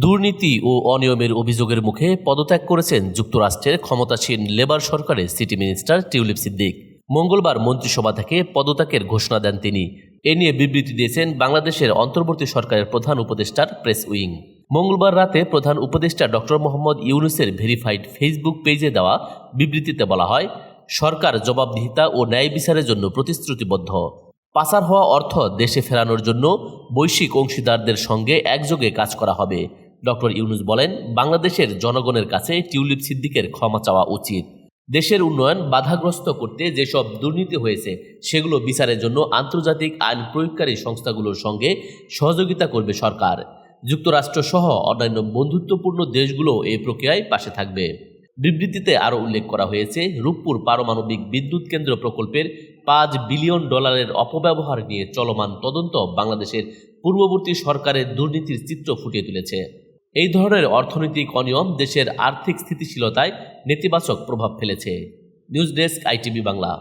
দুর্নীতি ও অনিয়মের অভিযোগের মুখে পদত্যাগ করেছেন যুক্তরাষ্ট্রের ক্ষমতাসীন লেবার সরকারের সিটি মিনিস্টার টিউলিপ সিদ্দিক। মঙ্গলবার মন্ত্রিসভা থেকে পদত্যাগের ঘোষণা দেন তিনি। এ নিয়ে বিবৃতি দিয়েছেন বাংলাদেশের অন্তর্বর্তী সরকারের প্রধান উপদেষ্টার প্রেস উইং। মঙ্গলবার রাতে প্রধান উপদেষ্টা ডক্টর মোহাম্মদ ইউনূসের ভেরিফাইড ফেসবুক পেজে দেওয়া বিবৃতিতে বলা হয়, সরকার জবাবদিহিতা ও ন্যায় বিচারের জন্য প্রতিশ্রুতিবদ্ধ। পাচার হওয়া অর্থ দেশে ফেরানোর জন্য বৈশ্বিক অংশীদারদের সঙ্গে একযোগে কাজ করা হবে। ডক্টর ইউনূস বলেন, বাংলাদেশের জনগণের কাছে টিউলিপ সিদ্দিকের ক্ষমা চাওয়া উচিত। দেশের উন্নয়ন বাধাগ্রস্ত করতে যেসব দুর্নীতি হয়েছে সেগুলো বিচারের জন্য আন্তর্জাতিক আইন প্রয়োগকারী সংস্থাগুলোর সঙ্গে সহযোগিতা করবে সরকার। যুক্তরাষ্ট্র সহ অন্যান্য বন্ধুত্বপূর্ণ দেশগুলো এই প্রক্রিয়ায় পাশে থাকবে। বিবৃতিতে আরও উল্লেখ করা হয়েছে, রূপপুর পারমাণবিক বিদ্যুৎ কেন্দ্র প্রকল্পের $5 বিলিয়ন অপব্যবহার নিয়ে চলমান তদন্ত বাংলাদেশের পূর্ববর্তী সরকারের দুর্নীতির চিত্র ফুটিয়ে তুলেছে। এই ধরনের অর্থনৈতিক অনিয়ম দেশের আর্থিক স্থিতিশীলতায় নেতিবাচক প্রভাব ফেলেছে। News desk, ITV Bangla.